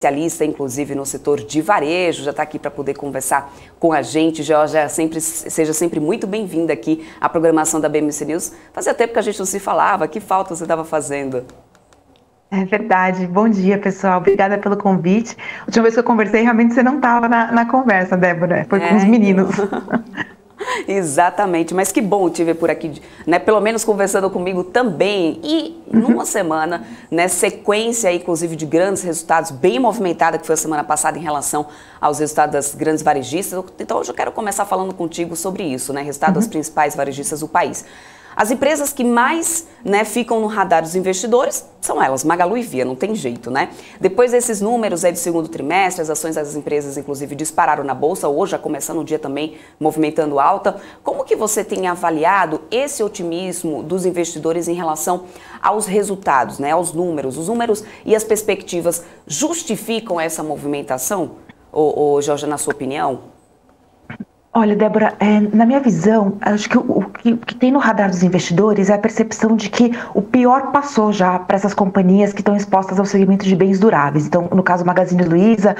especialista, inclusive, no setor de varejo, já está aqui para poder conversar com a gente. Georgia, seja sempre muito bem-vinda aqui à programação da BMC News. Fazia tempo que a gente não se falava, que falta você estava fazendo? É verdade. Bom dia, pessoal. Obrigada pelo convite. A última vez que eu conversei, realmente você não estava na conversa, Débora. Foi com os meninos. Exatamente, mas que bom te ver por aqui, né? Pelo menos conversando comigo também. E numa semana, né, sequência, inclusive, de grandes resultados, bem movimentada, que foi a semana passada em relação aos resultados das grandes varejistas. Então, hoje eu quero começar falando contigo sobre isso, né? Resultado das principais varejistas do país. As empresas que mais, né, ficam no radar dos investidores são elas, Magalu e Via, não tem jeito, né? Depois desses números aí do segundo trimestre, as ações das empresas, inclusive, dispararam na Bolsa, hoje já começando o dia também movimentando alta. Como que você tem avaliado esse otimismo dos investidores em relação aos resultados, né, aos números? Os números e as perspectivas justificam essa movimentação, Georgia, na sua opinião? Olha, Débora, na minha visão, acho que o que tem no radar dos investidores é a percepção de que o pior passou já para essas companhias que estão expostas ao segmento de bens duráveis. Então, no caso, Magazine Luiza,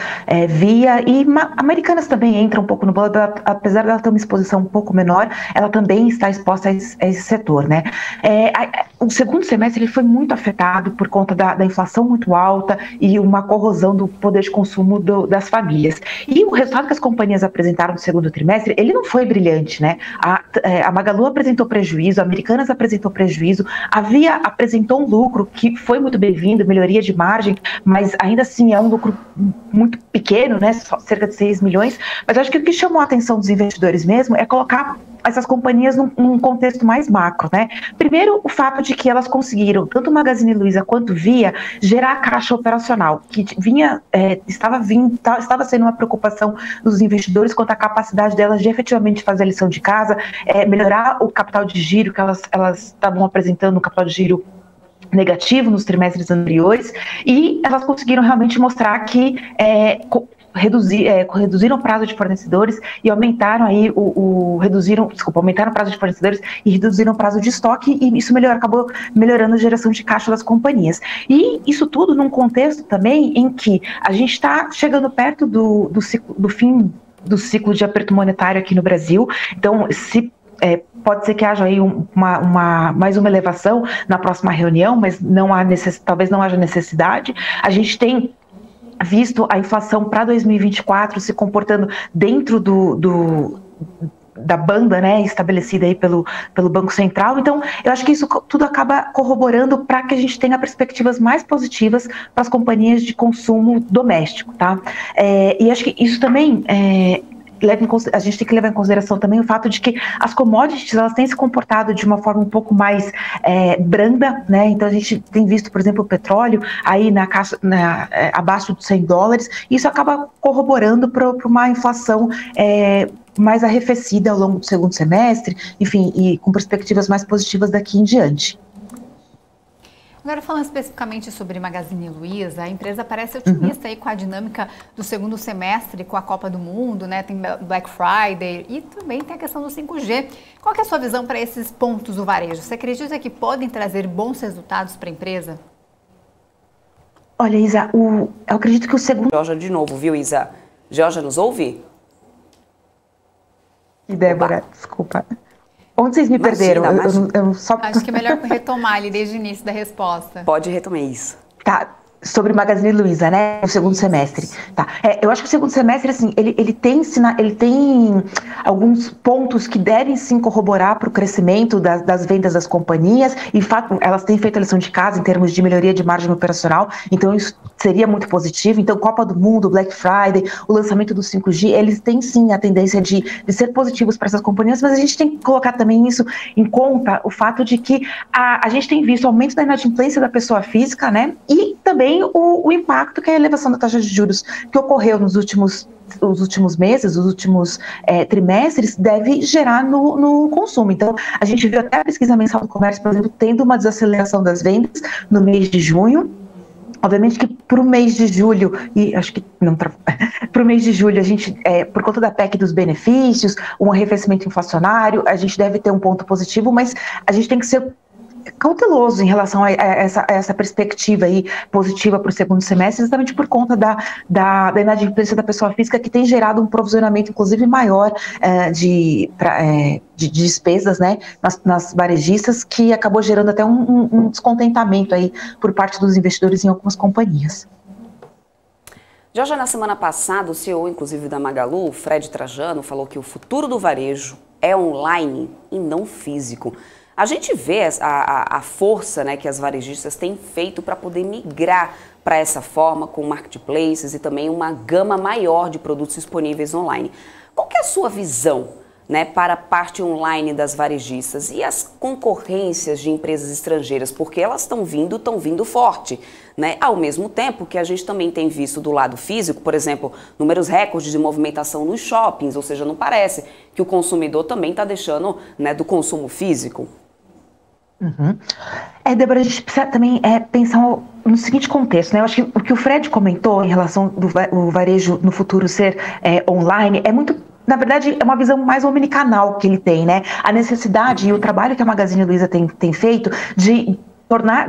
Via e Americanas também entra um pouco no bolo, apesar dela ter uma exposição um pouco menor, ela também está exposta a esse setor, né? O segundo semestre ele foi muito afetado por conta da inflação muito alta e uma corrosão do poder de consumo das famílias. E o resultado que as companhias apresentaram no segundo trimestre, ele não foi brilhante, né? A Magalu apresentou prejuízo, a Americanas apresentou prejuízo, a Via apresentou um lucro que foi muito bem-vindo, melhoria de margem, mas ainda assim é um lucro muito pequeno, né? Só cerca de 6 milhões. Mas acho que o que chamou a atenção dos investidores mesmo é colocar essas companhias num contexto mais macro, né? Primeiro, o fato de que elas conseguiram, tanto Magazine Luiza quanto Via, gerar caixa operacional, que estava sendo uma preocupação dos investidores quanto à capacidade delas de efetivamente fazer a lição de casa, melhorar o capital de giro, que elas estavam apresentando um capital de giro negativo nos trimestres anteriores, e elas conseguiram realmente mostrar que reduziram o prazo de fornecedores e aumentaram o prazo de fornecedores e reduziram o prazo de estoque, e isso acabou melhorando a geração de caixa das companhias. E isso tudo num contexto também em que a gente está chegando perto do fim do ciclo de aperto monetário aqui no Brasil. Então, pode ser que haja aí mais uma elevação na próxima reunião, mas talvez não haja necessidade. A gente tem visto a inflação para 2024 se comportando dentro da banda, né, estabelecida aí pelo Banco Central. Então, eu acho que isso tudo acaba corroborando para que a gente tenha perspectivas mais positivas para as companhias de consumo doméstico, tá? E acho que isso também a gente tem que levar em consideração também o fato de que as commodities elas têm se comportado de uma forma um pouco mais branda, né? Então a gente tem visto, por exemplo, o petróleo aí abaixo dos $100, e isso acaba corroborando para uma inflação mais arrefecida ao longo do segundo semestre, enfim, e com perspectivas mais positivas daqui em diante. Agora, falando especificamente sobre Magazine Luiza, a empresa parece otimista aí com a dinâmica do segundo semestre, com a Copa do Mundo, né? Tem Black Friday e também tem a questão do 5G. Qual que é a sua visão para esses pontos do varejo? Você acredita que podem trazer bons resultados para a empresa? Olha, Isa, eu acredito que o segundo... Georgia de novo, viu, Isa? Georgia, nos ouve? E Débora, desculpa. Onde vocês me perderam? Acho que é melhor retomar ali desde o início da resposta. Pode retomar isso. Tá. Sobre Magazine Luiza, né, no segundo semestre. Tá. Eu acho que o segundo semestre, assim, ele tem alguns pontos que devem sim corroborar para o crescimento das vendas das companhias, e de fato elas têm feito a lição de casa em termos de melhoria de margem operacional, então isso seria muito positivo. Então, Copa do Mundo, Black Friday, o lançamento do 5G, eles têm sim a tendência de ser positivos para essas companhias, mas a gente tem que colocar também isso em conta, o fato de que a gente tem visto aumento da inadimplência da pessoa física, né, e também o impacto que a elevação da taxa de juros que ocorreu nos últimos meses, os últimos trimestres, deve gerar no consumo. Então, a gente viu até a pesquisa mensal do comércio, por exemplo, tendo uma desaceleração das vendas no mês de junho. Obviamente que para o mês de julho, e acho que não para o mês de julho, a gente, por conta da PEC dos benefícios, um arrefecimento inflacionário, a gente deve ter um ponto positivo, mas a gente tem que ser cauteloso em relação a essa perspectiva aí positiva para o segundo semestre, exatamente por conta da inadimplência da pessoa física, que tem gerado um provisionamento, inclusive, maior de despesas, né, nas varejistas, que acabou gerando até um descontentamento aí por parte dos investidores em algumas companhias. Já na semana passada, o CEO, inclusive, da Magalu, Fred Trajano, falou que o futuro do varejo é online e não físico. A gente vê a força, né, que as varejistas têm feito para poder migrar para essa forma, com marketplaces e também uma gama maior de produtos disponíveis online. Qual que é a sua visão, né, para a parte online das varejistas e as concorrências de empresas estrangeiras? Porque elas estão vindo forte, né? Ao mesmo tempo que a gente também tem visto do lado físico, por exemplo, números recordes de movimentação nos shoppings, ou seja, não parece que o consumidor também está deixando, né, do consumo físico. Uhum. Débora, a gente precisa também pensar no seguinte contexto, né? Eu acho que o que o Fred comentou em relação do varejo no futuro ser online é muito, na verdade, é uma visão mais omnicanal que ele tem, né? A necessidade e o trabalho que a Magazine Luiza tem feito de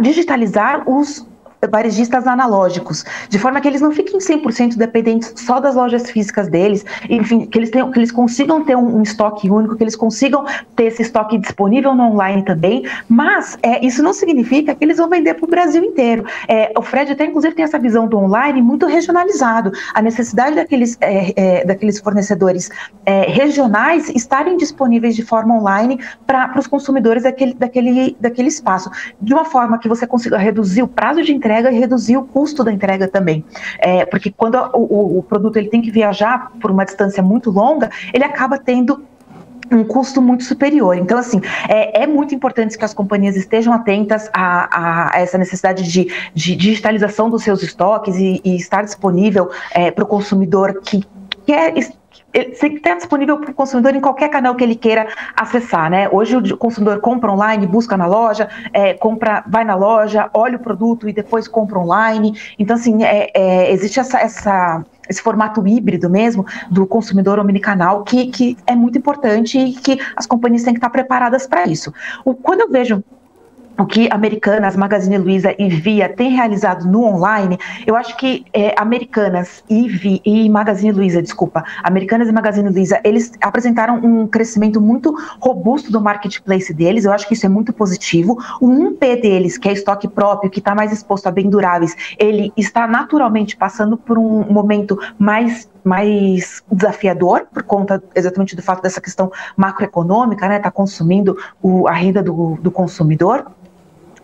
digitalizar os varejistas analógicos, de forma que eles não fiquem 100% dependentes só das lojas físicas deles, enfim, que eles consigam ter um estoque único, que eles consigam ter esse estoque disponível no online também, mas isso não significa que eles vão vender para o Brasil inteiro. O Fred até, inclusive, tem essa visão do online muito regionalizado, a necessidade daqueles fornecedores regionais estarem disponíveis de forma online para os consumidores daquele espaço, de uma forma que você consiga reduzir o prazo de entrega e reduzir o custo da entrega também, porque quando o produto ele tem que viajar por uma distância muito longa, ele acaba tendo um custo muito superior. Então, assim, é muito importante que as companhias estejam atentas a essa necessidade de digitalização dos seus estoques e estar disponível para o consumidor que quer está disponível para o consumidor em qualquer canal que ele queira acessar, né? Hoje o consumidor compra online, busca na loja, vai na loja, olha o produto e depois compra online. Então, assim, existe esse formato híbrido mesmo do consumidor omnicanal que é muito importante e que as companhias têm que estar preparadas para isso. Quando eu vejo o que Americanas, Magazine Luiza e Via têm realizado no online, eu acho que Americanas e Magazine Luiza, Americanas e Magazine Luiza, eles apresentaram um crescimento muito robusto do marketplace deles, eu acho que isso é muito positivo. O 1P deles, que é estoque próprio, que está mais exposto a bem duráveis, ele está naturalmente passando por um momento mais desafiador, por conta exatamente do fato dessa questão macroeconômica, né, tá consumindo a renda do consumidor.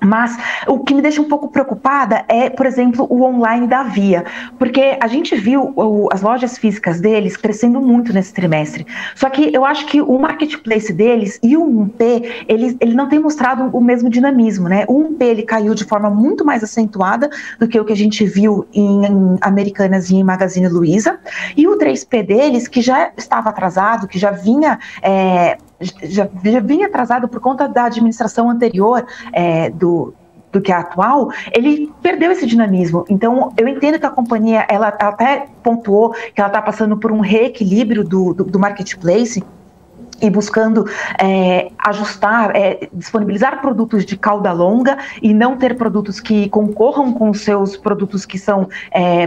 Mas o que me deixa um pouco preocupada é, por exemplo, o online da Via, porque a gente viu as lojas físicas deles crescendo muito nesse trimestre, só que eu acho que o marketplace deles e o 1P, ele não tem mostrado o mesmo dinamismo, né? O 1P ele caiu de forma muito mais acentuada do que o que a gente viu em Americanas e em Magazine Luiza, e o 3P deles, que já estava atrasado, que já vinha atrasado por conta da administração anterior do que é atual, ele perdeu esse dinamismo. Então, eu entendo que a companhia, ela até pontuou que ela está passando por um reequilíbrio do marketplace e buscando ajustar, disponibilizar produtos de cauda longa e não ter produtos que concorram com os seus produtos que são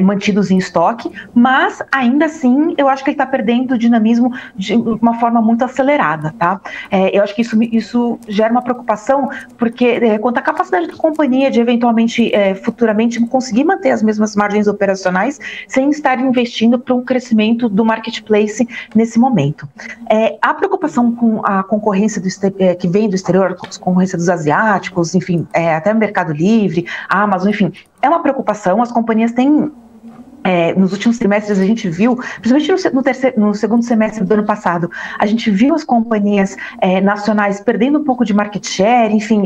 mantidos em estoque, mas ainda assim eu acho que ele está perdendo o dinamismo de uma forma muito acelerada, tá? Eu acho que isso gera uma preocupação, porque quanto à capacidade da companhia de eventualmente, futuramente, conseguir manter as mesmas margens operacionais sem estar investindo para um crescimento do marketplace nesse momento. A preocupação com a concorrência que vem do exterior, a concorrência dos asiáticos, enfim, até o Mercado Livre, a Amazon, enfim, é uma preocupação. As companhias têm, nos últimos trimestres, a gente viu, principalmente no segundo semestre do ano passado, a gente viu as companhias nacionais perdendo um pouco de market share, enfim,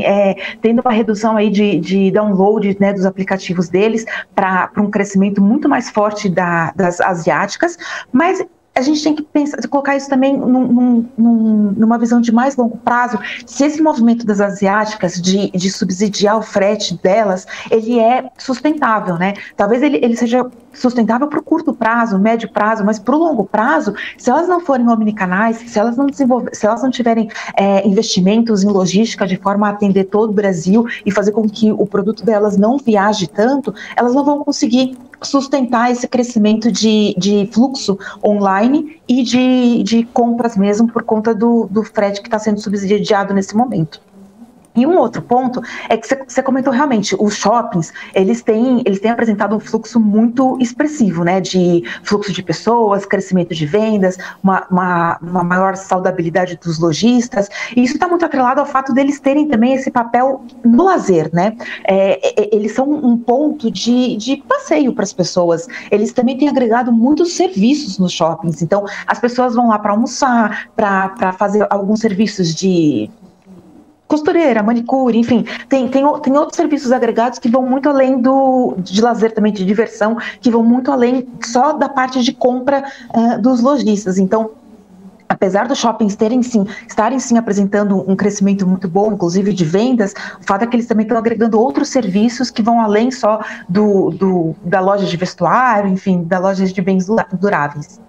tendo uma redução aí de download, né, dos aplicativos deles para um crescimento muito mais forte das asiáticas, mas a gente tem que colocar isso também numa visão de mais longo prazo. Se esse movimento das asiáticas de subsidiar o frete delas, ele é sustentável, né? Talvez ele seja sustentável para o curto prazo, médio prazo, mas para o longo prazo, se elas não forem omnicanais, se elas não tiverem investimentos em logística de forma a atender todo o Brasil e fazer com que o produto delas não viaje tanto, elas não vão conseguir sustentar esse crescimento de fluxo online e de compras mesmo por conta do frete que está sendo subsidiado nesse momento. E um outro ponto é que você comentou realmente, os shoppings, eles têm apresentado um fluxo muito expressivo, né, de fluxo de pessoas, crescimento de vendas, uma maior saudabilidade dos lojistas, e isso está muito atrelado ao fato deles terem também esse papel no lazer, né, eles são um ponto de passeio para as pessoas, eles também têm agregado muitos serviços nos shoppings, então as pessoas vão lá para almoçar, para fazer alguns serviços de costureira, manicure, enfim, tem outros serviços agregados que vão muito além de lazer também, de diversão, que vão muito além só da parte de compra dos lojistas. Então, apesar dos shoppings estarem sim apresentando um crescimento muito bom, inclusive de vendas, o fato é que eles também estão agregando outros serviços que vão além só da loja de vestuário, enfim, da loja de bens duráveis.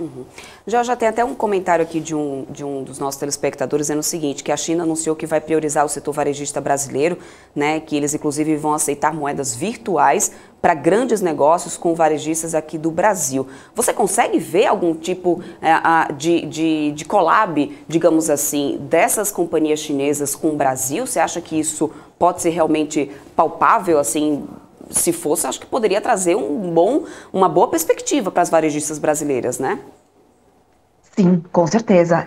Uhum. Já tem até um comentário aqui de um dos nossos telespectadores dizendo o seguinte, que a China anunciou que vai priorizar o setor varejista brasileiro, né, que eles inclusive vão aceitar moedas virtuais para grandes negócios com varejistas aqui do Brasil. Você consegue ver algum tipo de collab, digamos assim, dessas companhias chinesas com o Brasil? Você acha que isso pode ser realmente palpável, assim? Se fosse, acho que poderia trazer uma boa perspectiva para as varejistas brasileiras, né? Sim, com certeza.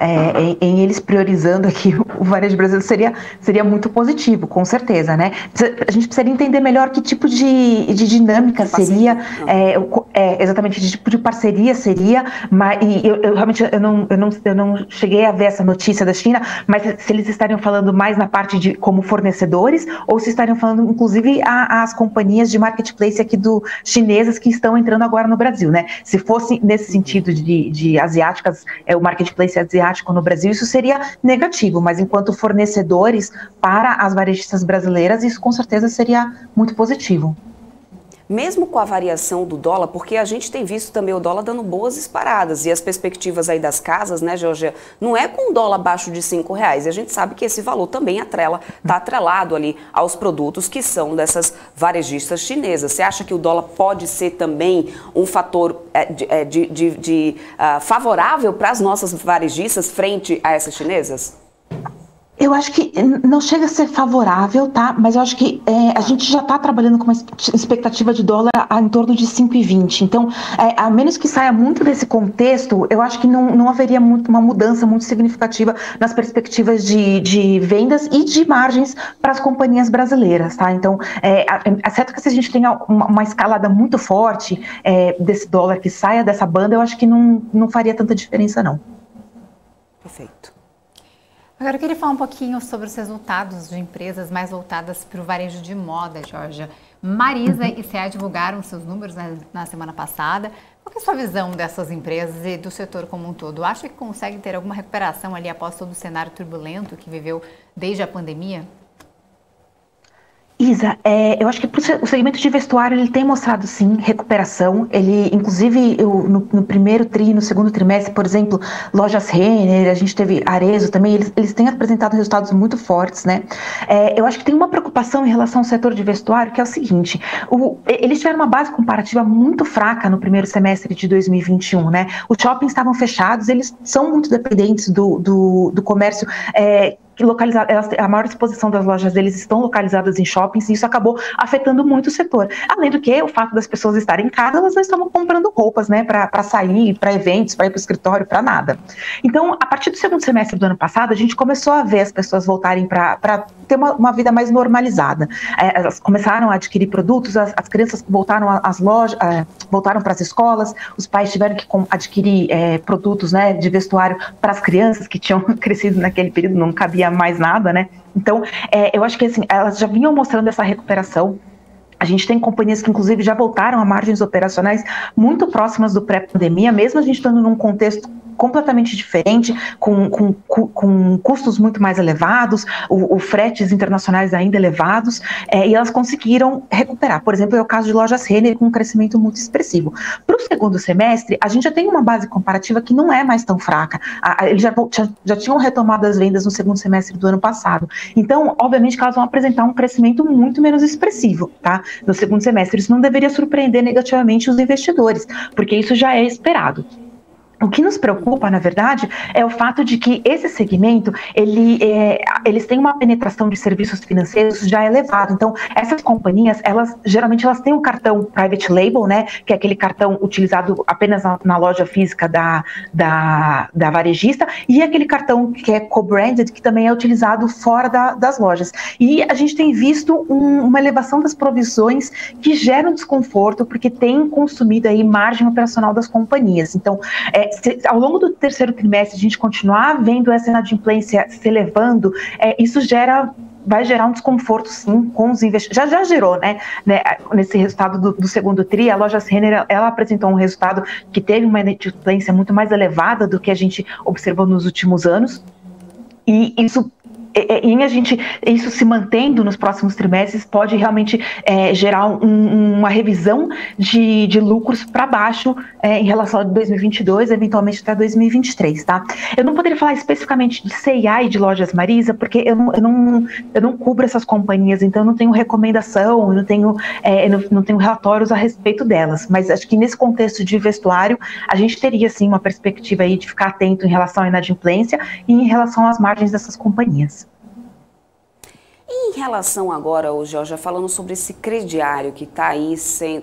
Em eles priorizando aqui o varejo brasileiro seria muito positivo, com certeza, né? A gente precisaria entender melhor que tipo de dinâmica seria, exatamente, que tipo de parceria seria, mas eu realmente eu não cheguei a ver essa notícia da China, mas se eles estariam falando mais na parte de como fornecedores ou se estariam falando inclusive as companhias de marketplace aqui chinesas que estão entrando agora no Brasil, né? Se fosse nesse sentido de asiáticas, o marketplace asiático no Brasil, isso seria negativo, mas enquanto fornecedores para as varejistas brasileiras, isso com certeza seria muito positivo. Mesmo com a variação do dólar, porque a gente tem visto também o dólar dando boas disparadas e as perspectivas aí das casas, né, Georgia, não é com um dólar abaixo de R$5, e a gente sabe que esse valor também está atrelado ali aos produtos que são dessas varejistas chinesas. Você acha que o dólar pode ser também um fator favorável para as nossas varejistas frente a essas chinesas? Eu acho que não chega a ser favorável, tá? Mas eu acho que a gente já está trabalhando com uma expectativa de dólar em torno de 5,20. Então, a menos que saia muito desse contexto, eu acho que não haveria uma mudança muito significativa nas perspectivas de vendas e de margens para as companhias brasileiras, tá? Então, é certo que se a gente tenha uma escalada muito forte desse dólar que saia dessa banda, eu acho que não faria tanta diferença, não. Perfeito. Agora eu queria falar um pouquinho sobre os resultados de empresas mais voltadas para o varejo de moda, Georgia. Marisa e C&A divulgaram seus números na semana passada. Qual que é a sua visão dessas empresas e do setor como um todo? Acha que consegue ter alguma recuperação ali após todo o cenário turbulento que viveu desde a pandemia? Isa, eu acho que o segmento de vestuário ele tem mostrado sim recuperação. Ele, inclusive, no primeiro no segundo trimestre, por exemplo, lojas Renner, a gente teve Arezzo também, eles têm apresentado resultados muito fortes, né? Eu acho que tem uma preocupação em relação ao setor de vestuário, que é o seguinte: eles tiveram uma base comparativa muito fraca no primeiro semestre de 2021, né? Os shoppings estavam fechados, eles são muito dependentes do comércio a maior exposição das lojas deles estão localizadas em shoppings e isso acabou afetando muito o setor. Além do que, o fato das pessoas estarem em casa, elas não estavam comprando roupas, né, para sair, para eventos, para ir para o escritório, para nada. Então, a partir do segundo semestre do ano passado, a gente começou a ver as pessoas voltarem para ter uma vida mais normalizada. Elas começaram a adquirir produtos, as crianças voltaram às lojas, voltaram para as escolas, os pais tiveram que adquirir produtos, né, de vestuário para as crianças que tinham crescido naquele período, não cabia mais nada, né? Então, eu acho que assim, elas já vinham mostrando essa recuperação. A gente tem companhias que, inclusive, já voltaram a margens operacionais muito próximas do pré-pandemia, mesmo a gente estando num contexto completamente diferente, com custos muito mais elevados, os fretes internacionais ainda elevados, e elas conseguiram recuperar. Por exemplo, é o caso de Lojas Renner, com um crescimento muito expressivo. Para o segundo semestre, a gente já tem uma base comparativa que não é mais tão fraca. Eles já tinham retomado as vendas no segundo semestre do ano passado. Então, obviamente que elas vão apresentar um crescimento muito menos expressivo, tá? No segundo semestre. Isso não deveria surpreender negativamente os investidores, porque isso já é esperado. O que nos preocupa, na verdade, é o fato de que esse segmento, eles têm uma penetração de serviços financeiros já elevada. Então, essas companhias, geralmente elas têm um cartão private label, né, que é aquele cartão utilizado apenas na loja física da varejista, e aquele cartão que é co-branded, que também é utilizado fora das lojas. E a gente tem visto uma elevação das provisões que geram desconforto, porque tem consumido aí margem operacional das companhias. Então, se ao longo do terceiro trimestre a gente continuar vendo essa inadimplência se elevando, isso vai gerar um desconforto, sim, com os investidores. Já gerou, né, nesse resultado do segundo tri. A Lojas Renner, ela apresentou um resultado que teve uma inadimplência muito mais elevada do que a gente observou nos últimos anos, e isso se mantendo nos próximos trimestres pode realmente gerar uma revisão de lucros para baixo em relação a 2022, eventualmente até 2023, tá? Eu não poderia falar especificamente de C&A e de Lojas Marisa, porque eu não cubro essas companhias, então eu não tenho recomendação, eu não tenho relatórios a respeito delas, mas acho que nesse contexto de vestuário, a gente teria sim uma perspectiva aí de ficar atento em relação à inadimplência e em relação às margens dessas companhias. E em relação agora, Georgia, falando sobre esse crediário que está aí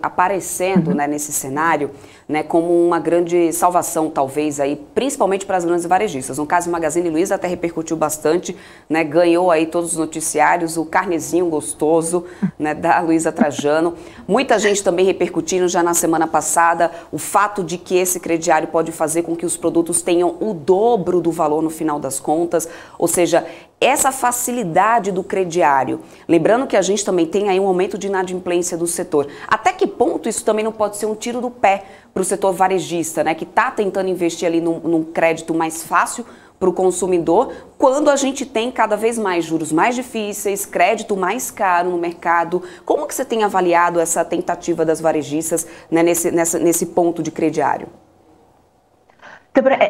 aparecendo, né, nesse cenário, né, como uma grande salvação, talvez, aí, principalmente para as grandes varejistas. No caso, o Magazine Luiza até repercutiu bastante, né, ganhou aí todos os noticiários, o carnezinho gostoso, né, da Luiza Trajano. Muita gente também repercutindo já na semana passada o fato de que esse crediário pode fazer com que os produtos tenham o dobro do valor no final das contas, ou seja, essa facilidade do crediário, lembrando que a gente também tem aí um aumento de inadimplência do setor. Até que ponto isso também não pode ser um tiro do pé para o setor varejista, né, que está tentando investir ali num crédito mais fácil para o consumidor, quando a gente tem cada vez mais juros mais difíceis, crédito mais caro no mercado? Como que você tem avaliado essa tentativa das varejistas, né, nesse ponto de crediário?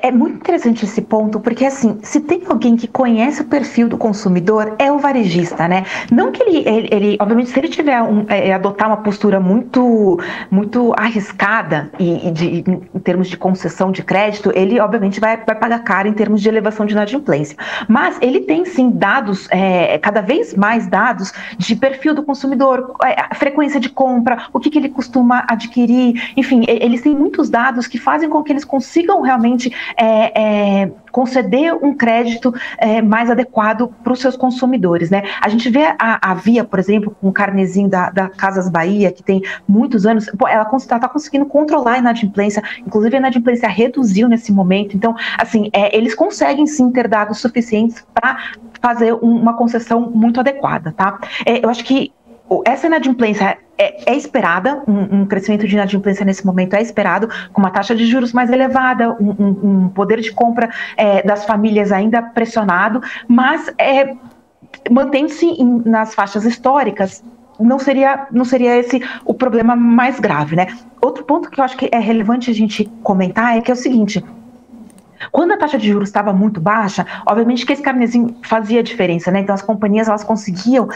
É muito interessante esse ponto, porque assim, se tem alguém que conhece o perfil do consumidor, é o varejista, né? Não que ele obviamente, se ele tiver adotar uma postura muito arriscada em termos de concessão de crédito, ele obviamente vai pagar caro em termos de elevação de inadimplência. Mas ele tem sim dados, cada vez mais dados de perfil do consumidor, frequência de compra, o que ele costuma adquirir, enfim, eles têm muitos dados que fazem com que eles consigam realmente conceder um crédito mais adequado para os seus consumidores, né? A gente vê a Via, por exemplo, com o carnezinho da Casas Bahia, que tem muitos anos, ela está conseguindo controlar a inadimplência, inclusive a inadimplência reduziu nesse momento. Então, assim, eles conseguem sim ter dados suficientes para fazer uma concessão muito adequada, tá? Eu acho que essa inadimplência é esperada, um crescimento de inadimplência nesse momento é esperado, com uma taxa de juros mais elevada, um poder de compra das famílias ainda pressionado, mas mantendo-se nas faixas históricas, não seria esse o problema mais grave, né? Outro ponto que eu acho que é relevante a gente comentar é que é o seguinte: quando a taxa de juros estava muito baixa, obviamente que esse carnezinho fazia diferença, né? Então as companhias elas conseguiam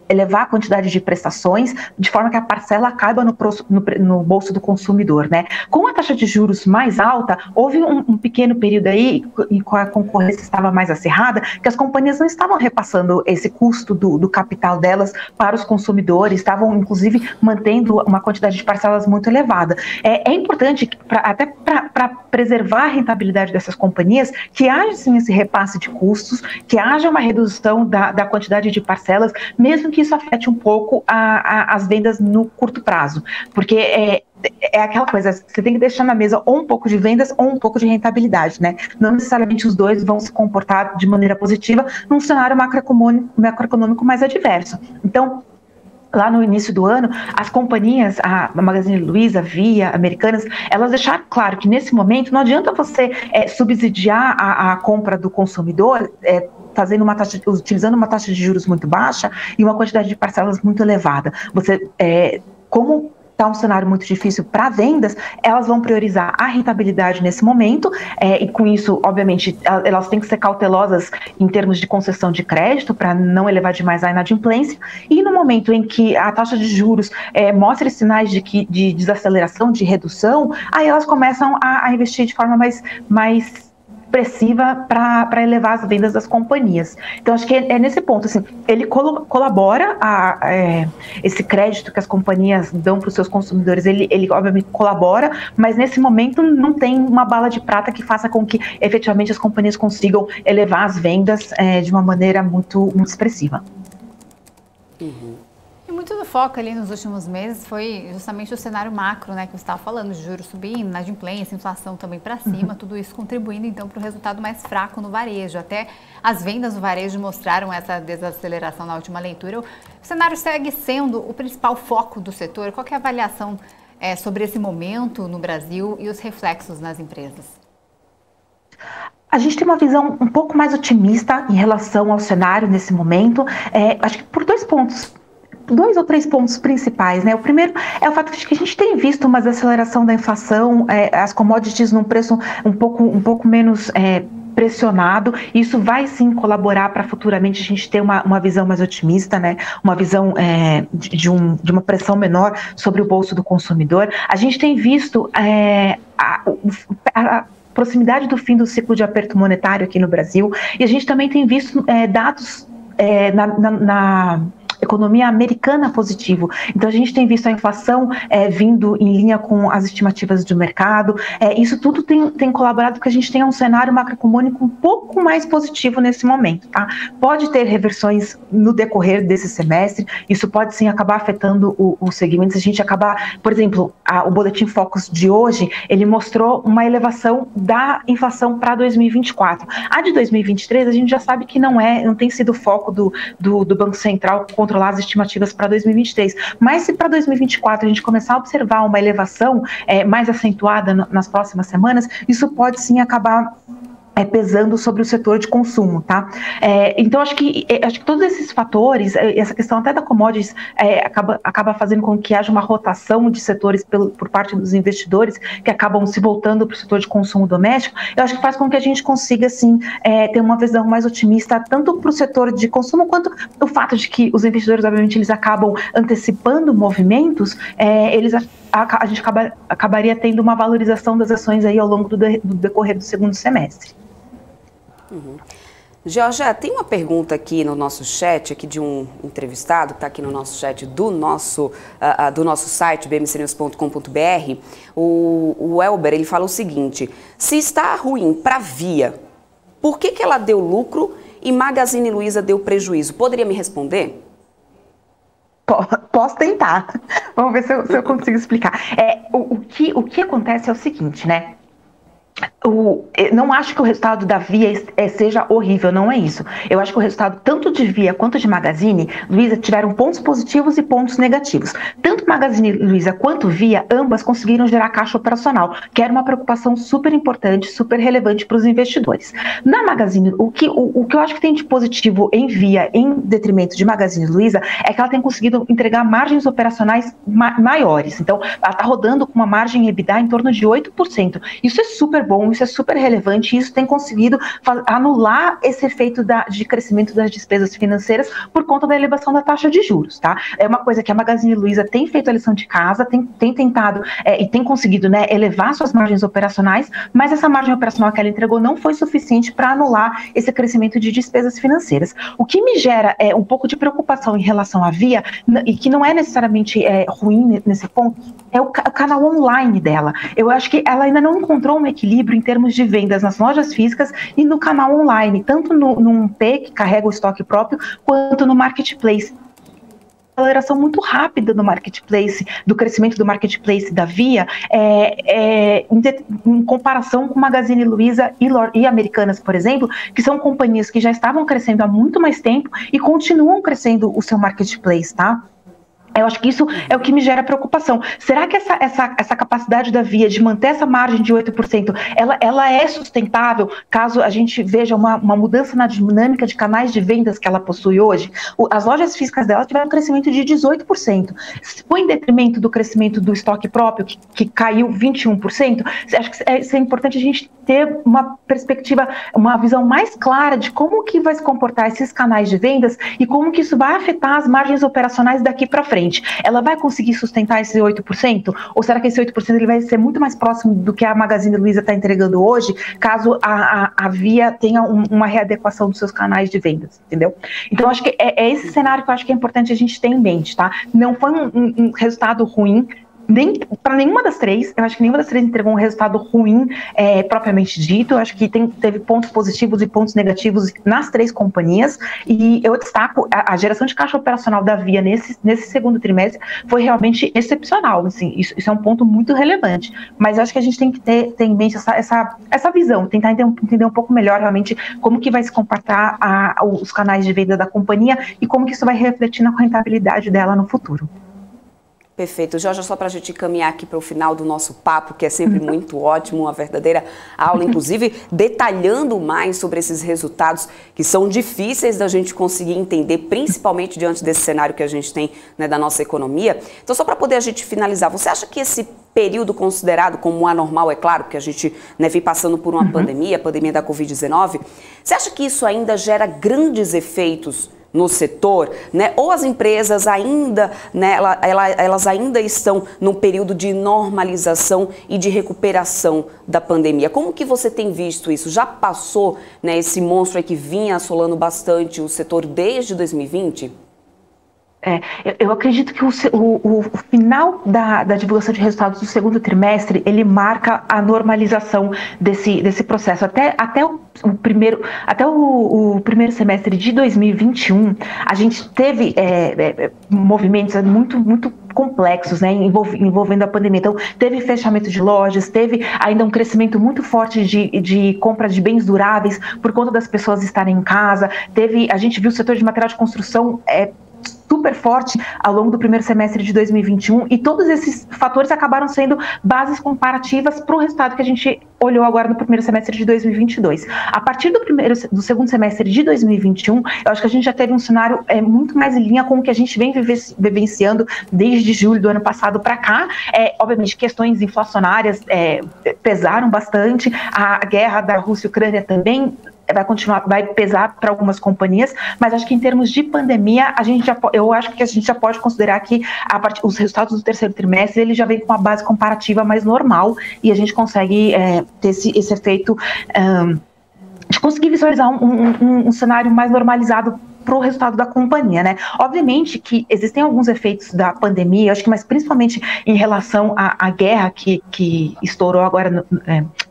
elevar a quantidade de prestações de forma que a parcela caiba no bolso do consumidor, né? Com a taxa de juros mais alta, houve um pequeno período aí, e com a concorrência estava mais acirrada, que as companhias não estavam repassando esse custo do capital delas para os consumidores, estavam inclusive mantendo uma quantidade de parcelas muito elevada. É importante, até para preservar a rentabilidade dessas companhias, que haja sim esse repasse de custos, que haja uma redução da quantidade de parcelas, mesmo que isso afete um pouco as vendas no curto prazo, porque é aquela coisa, você tem que deixar na mesa ou um pouco de vendas ou um pouco de rentabilidade, né? Não necessariamente os dois vão se comportar de maneira positiva num cenário macroeconômico mais adverso. Então, lá no início do ano, as companhias, a Magazine Luiza, Via, Americanas, elas deixaram claro que nesse momento não adianta você subsidiar a compra do consumidor, utilizando uma taxa de juros muito baixa e uma quantidade de parcelas muito elevada. Como está um cenário muito difícil para vendas, elas vão priorizar a rentabilidade nesse momento, e com isso, obviamente, elas têm que ser cautelosas em termos de concessão de crédito para não elevar demais a inadimplência, e no momento em que a taxa de juros mostra sinais de desaceleração, de redução, aí elas começam a investir de forma mais expressiva para elevar as vendas das companhias. Então, acho que é nesse ponto, assim, ele colabora esse crédito que as companhias dão para os seus consumidores, ele obviamente colabora, mas nesse momento não tem uma bala de prata que faça com que efetivamente as companhias consigam elevar as vendas de uma maneira muito, muito expressiva. Uhum. E muito do foco ali nos últimos meses foi justamente o cenário macro, né, que você estava falando, de juros subindo, inadimplência, inflação também para cima, tudo isso contribuindo então para o resultado mais fraco no varejo. Até as vendas no varejo mostraram essa desaceleração na última leitura. O cenário segue sendo o principal foco do setor. Qual que é a avaliação sobre esse momento no Brasil e os reflexos nas empresas? A gente tem uma visão um pouco mais otimista em relação ao cenário nesse momento, acho que por dois ou três pontos principais, né? O primeiro é o fato de que a gente tem visto uma desaceleração da inflação, as commodities num preço um pouco menos pressionado. Isso vai sim colaborar para futuramente a gente ter uma visão mais otimista, né? Uma visão de uma pressão menor sobre o bolso do consumidor. A gente tem visto a proximidade do fim do ciclo de aperto monetário aqui no Brasil, e a gente também tem visto dados na economia americana positivo. Então a gente tem visto a inflação vindo em linha com as estimativas do mercado. Isso tudo tem colaborado para que a gente tenha um cenário macroeconômico um pouco mais positivo nesse momento, tá? Pode ter reversões no decorrer desse semestre, isso pode sim acabar afetando os segmentos. A gente acabar, por exemplo, o Boletim Focus de hoje, ele mostrou uma elevação da inflação para 2024. A de 2023 a gente já sabe que não tem sido foco do Banco Central controlar as estimativas para 2023, mas se para 2024 a gente começar a observar uma elevação mais acentuada nas próximas semanas, isso pode sim acabar pesando sobre o setor de consumo, tá? Então acho que todos esses fatores, essa questão até da commodities, acaba fazendo com que haja uma rotação de setores por parte dos investidores que acabam se voltando para o setor de consumo doméstico. Eu acho que faz com que a gente consiga, assim, ter uma visão mais otimista tanto para o setor de consumo quanto o fato de que os investidores, obviamente, eles acabam antecipando movimentos, a gente acabaria tendo uma valorização das ações aí ao longo do decorrer do segundo semestre. Uhum. Georgia, tem uma pergunta aqui no nosso chat, aqui de um entrevistado, que está aqui no nosso chat do nosso site, bmcnews.com.br. O Elber, ele fala o seguinte: se está ruim para Via, por que ela deu lucro e Magazine Luiza deu prejuízo? Poderia me responder? Posso tentar. Vamos ver se eu consigo explicar. O que acontece é o seguinte, né? Não acho que o resultado da Via seja horrível, não é isso. Eu acho que o resultado tanto de Via quanto de Magazine Luiza tiveram pontos positivos e pontos negativos. Tanto Magazine Luiza quanto Via, ambas conseguiram gerar caixa operacional, que era uma preocupação super importante, super relevante para os investidores. Na Magazine, o que eu acho que tem de positivo em Via, em detrimento de Magazine Luiza, é que ela tem conseguido entregar margens operacionais maiores. Então, ela está rodando com uma margem EBITDA em torno de 8%. Isso é super bom, isso é super relevante, e isso tem conseguido anular esse efeito de crescimento das despesas financeiras por conta da elevação da taxa de juros, tá? É uma coisa que a Magazine Luiza tem feito a lição de casa, tem tentado e tem conseguido, né, elevar suas margens operacionais, mas essa margem operacional que ela entregou não foi suficiente para anular esse crescimento de despesas financeiras. O que me gera um pouco de preocupação em relação à Via, e que não é necessariamente ruim nesse ponto, é o canal online dela. Eu acho que ela ainda não encontrou um equilíbrio em termos de vendas nas lojas físicas e no canal online, tanto no P, que carrega o estoque próprio, quanto no marketplace. Aceleração muito rápida do marketplace, do crescimento do marketplace da Via, em comparação com Magazine Luiza e Americanas, por exemplo, que são companhias que já estavam crescendo há muito mais tempo e continuam crescendo o seu marketplace, tá? Eu acho que isso é o que me gera preocupação. Será que essa capacidade da Via de manter essa margem de 8%, ela é sustentável caso a gente veja uma mudança na dinâmica de canais de vendas que ela possui hoje? As lojas físicas dela tiveram um crescimento de 18%. Se foi em detrimento do crescimento do estoque próprio, que caiu 21%, acho que é importante a gente ter uma perspectiva, uma visão mais clara de como que vai se comportar esses canais de vendas e como que isso vai afetar as margens operacionais daqui para frente. Ela vai conseguir sustentar esse 8%? Ou será que esse 8% ele vai ser muito mais próximo do que a Magazine Luiza está entregando hoje, caso a Via tenha uma readequação dos seus canais de vendas, entendeu? Então, acho que é esse cenário que eu acho que é importante a gente ter em mente, tá? Não foi um resultado ruim, nem para nenhuma das três. Eu acho que nenhuma das três entregou um resultado ruim propriamente dito. Eu acho que teve pontos positivos e pontos negativos nas três companhias, e eu destaco a geração de caixa operacional da Via nesse segundo trimestre foi realmente excepcional, assim, isso é um ponto muito relevante, mas eu acho que a gente tem que ter em mente essa visão, tentar entender um pouco melhor realmente como que vai se comportar os canais de venda da companhia e como que isso vai refletir na rentabilidade dela no futuro. Perfeito. Jorge, só para a gente caminhar aqui para o final do nosso papo, que é sempre muito ótimo, uma verdadeira aula, inclusive detalhando mais sobre esses resultados que são difíceis da gente conseguir entender, principalmente diante desse cenário que a gente tem, né, da nossa economia. Então, só para poder a gente finalizar, você acha que esse período considerado como anormal, é claro, que a gente, né, vem passando por uma pandemia, a pandemia da Covid-19, você acha que isso ainda gera grandes efeitos no setor, né? Ou as empresas ainda, né, elas ainda estão num período de normalização e de recuperação da pandemia? Como que você tem visto isso? Já passou, né, esse monstro aí que vinha assolando bastante o setor desde 2020? Eu acredito que o final da divulgação de resultados do segundo trimestre, ele marca a normalização desse processo. Até o primeiro semestre de 2021, a gente teve movimentos muito complexos, né, envolvendo a pandemia. Então, teve fechamento de lojas, teve ainda um crescimento muito forte de compra de bens duráveis por conta das pessoas estarem em casa. A gente viu o setor de material de construção super forte ao longo do primeiro semestre de 2021, e todos esses fatores acabaram sendo bases comparativas para o resultado que a gente olhou agora no primeiro semestre de 2022. A partir do segundo semestre de 2021, eu acho que a gente já teve um cenário muito mais em linha com o que a gente vem vivenciando desde julho do ano passado para cá. Obviamente, questões inflacionárias pesaram bastante, a guerra da Rússia e Ucrânia também vai pesar para algumas companhias, mas acho que em termos de pandemia, eu acho que a gente já pode considerar que os resultados do terceiro trimestre, ele já vem com uma base comparativa mais normal, e a gente consegue ter esse efeito de conseguir visualizar um cenário mais normalizado para o resultado da companhia, né? Obviamente que existem alguns efeitos da pandemia, acho que mais principalmente em relação à guerra que estourou agora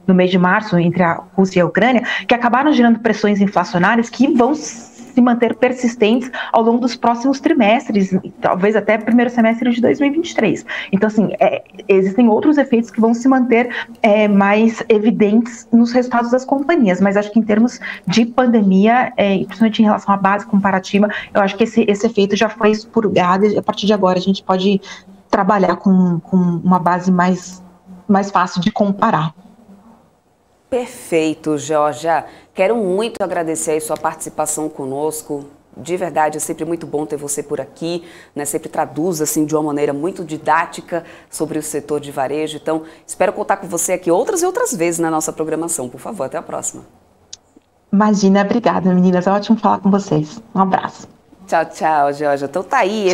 no mês de março entre a Rússia e a Ucrânia, que acabaram gerando pressões inflacionárias que vão se manter persistentes ao longo dos próximos trimestres, talvez até primeiro semestre de 2023. Então, assim, existem outros efeitos que vão se manter mais evidentes nos resultados das companhias, mas acho que em termos de pandemia, principalmente em relação à base comparativa, eu acho que esse efeito já foi expurgado, e a partir de agora a gente pode trabalhar com uma base mais fácil de comparar. Perfeito, Georgia. Quero muito agradecer a sua participação conosco. De verdade, é sempre muito bom ter você por aqui, né? Sempre traduz assim de uma maneira muito didática sobre o setor de varejo. Então, espero contar com você aqui outras e outras vezes na nossa programação. Por favor, até a próxima. Imagina, obrigada, meninas. É ótimo falar com vocês. Um abraço. Tchau, tchau, Georgia. Então tá aí.